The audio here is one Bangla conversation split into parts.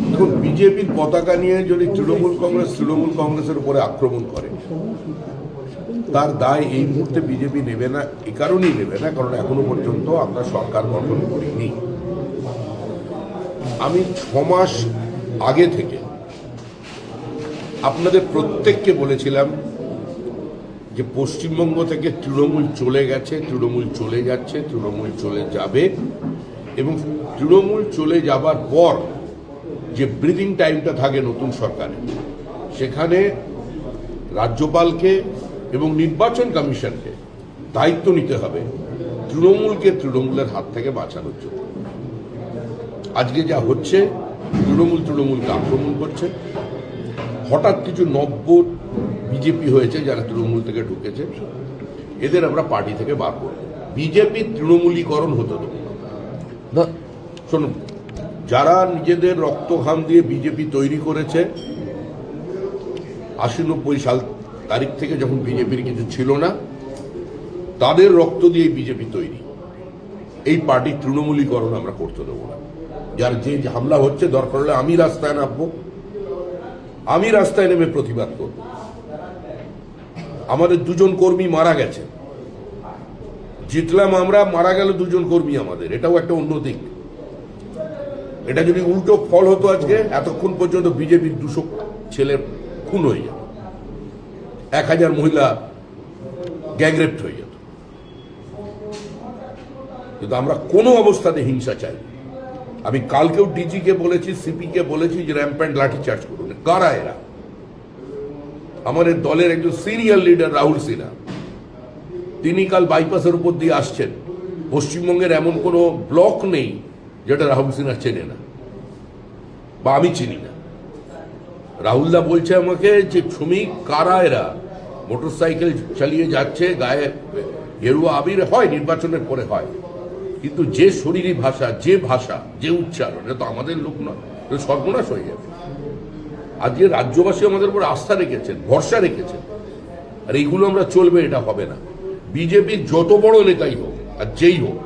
দেখুন, বিজেপির পতাকা নিয়ে যদি তৃণমূল কংগ্রেসের উপরে আক্রমণ করে, তার দায় এই মুহূর্তে বিজেপি নেবে না। এই কারণেই নেবে না কারণ এখনো পর্যন্ত আমরা সরকার গঠন করিনি। আমি 6 মাস আগে থেকে আপনাদের প্রত্যেককে বলেছিলাম যে পশ্চিমবঙ্গ থেকে তৃণমূল চলে গেছে, তৃণমূল চলে যাচ্ছে, তৃণমূল চলে যাবে, এবং তৃণমূল চলে যাবার পর যে ব্রিদিং টাইমটা থাকে নতুন সরকারে, সেখানে রাজ্যপালকে এবং নির্বাচন কমিশনকে দায়িত্ব নিতে হবে তৃণমূলকে তৃণমূলের হাত থেকে বাঁচানোর জন্য। আজকে যা হচ্ছে, তৃণমূলকে আক্রমণ করছে। হঠাৎ কিছু নব্য বিজেপি হয়েছে যারা তৃণমূল থেকে ঢুকেছে, এদের আমরা পার্টি থেকে বার করব। বিজেপি তৃণমূলীকরণ হতে দেবো না। শুনুন, যারা নিজেদের রক্তঘাম দিয়ে বিজেপি তৈরি করেছে, 80-90 সাল তারিখ থেকে যখন বিজেপির কিছু ছিল না, তাদের রক্ত দিয়ে বিজেপি তৈরি। এই পার্টি তৃণমূলীকরণ আমরা করতে দেবো না। যার যে হামলা হচ্ছে, দরকার হলে আমি রাস্তায় নামবো, আমি রাস্তায় নেমে প্রতিবাদ করব। আমাদের 2 কর্মী মারা গেছে, জিতলাম আমরা, মারা গেল 2 কর্মী আমাদের, এটাও একটা অন্য দিক। এটা যদি উল্টো ফল হতো, আজকে এতক্ষণ পর্যন্ত বিজেপির 200 ছেলে খুন হয়ে যেত, 1000 মহিলা গ্যাংরেপ্ট হয়ে যেত। কিন্তু আমরা কোনো অবস্থাতে হিংসা চাই। আমি কালকেও ডিজি কে বলেছি, সিপি কে বলেছি যে র্যাম্প্যান্ট লাঠি চার্জ করুন। কারা এরা? আমাদের দলের একজন সিনিয়র লিডার রাহুল সিনহা, তিনি কাল বাইপাসের উপর দিয়ে আসছেন। পশ্চিমবঙ্গের এমন কোনো ব্লক নেই যেটা রাহুল সিনহা চেনে না বা আমি চিনি না। রাহুলদা বলছে আমাকে যে শ্রমিক কারা এরা, মোটরসাইকেল চালিয়ে যাচ্ছে, গায়ে গেরুয়া আবির হয়, নির্বাচনের পরে হয়, কিন্তু যে শরীরী ভাষা, যে উচ্চারণ, এটা তো আমাদের লোক নয়, এটা সর্বনাশ হয়ে যাবে। আজকে রাজ্যবাসী আমাদের উপর আস্থা রেখেছেন, ভরসা রেখেছেন, আর এইগুলো আমরা চলবে, এটা হবে না। বিজেপির যত বড় নেতাই হোক আর যেই হোক,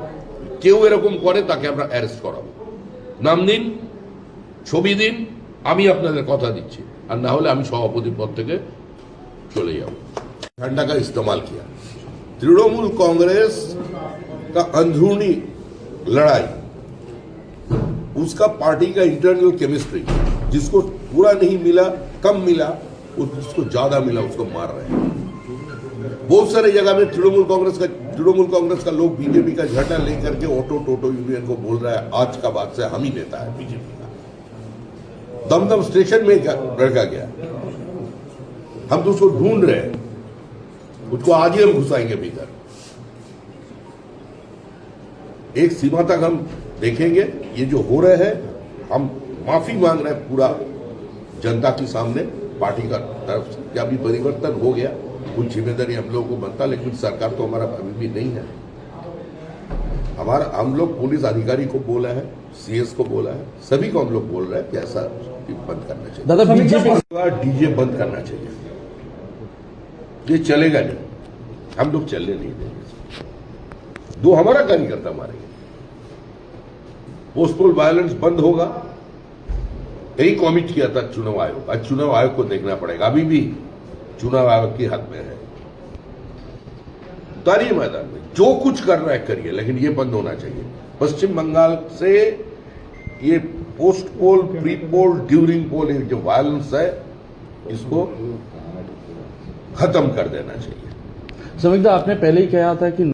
কেউ এরকম করে তাকে আমরা অ্যারেস্ট করাবো। নাম দিন, ছবি দিন, আমি আপনাদের কথা দিচ্ছি, আর না হলে আমি সভাপতি পদ থেকে চলে যাব। झंडा का इस्तेमाल किया। तृणमूल कांग्रेस का अंदरूनी लड़ाई, उसका पार्टी का इंटरनल केमिस्ट्री, जिसको पूरा नहीं मिला, कम मिला, उसको ज्यादा मिला, उसको मार रहे हैं। बहुत सारे जगह में तृणमूल कांग्रेस का लोग बीजेपी का झंडा लेकर के ऑटो टोटो यूनियन को बोल रहा है आज का बाद से हम ही नेता है बीजेपी का। दमदम स्टेशन में लड़का गया, हम तो उसको ढूंढ रहे हैं, उसको आज ही हम घुसाएंगे भीतर। एक सीमा तक हम देखेंगे। ये जो हो रहे हैं, हम माफी मांग रहे हैं पूरा जनता के सामने, पार्टी का तरफ से। जब भी परिवर्तन हो गया, कुछ जिम्मेदारी हम लोगों को बनता, लेकिन सरकार तो हमारा अभी भी नहीं है। हम लोग पुलिस अधिकारी को बोला है, सीएस को बोला है, सभी को हम लोग बोल रहे हैं कि ऐसा बंद करना चाहिए। दादा, बीजेपी डीजे बंद करना चाहिए, ये चलेगा नहीं, हम लोग चलने नहीं देंगे। 2 हमारा कार्यकर्ता मारेंगे, पोस्टपोल वायलेंस बंद होगा। यही कमिट किया था चुनाव आयोग। आज चुनाव आयोग को देखना पड़ेगा, अभी भी चुनाव आयोग के हाथ में है। उतारिए मैदान में, जो कुछ करना है करिए, लेकिन ये बंद होना चाहिए। पश्चिम बंगाल से ये post poll, pre poll, during poll, जो वायलेंस है, इसको खत्म कर देना चाहिए। समीक्षा, आपने पहले ही कहा था कि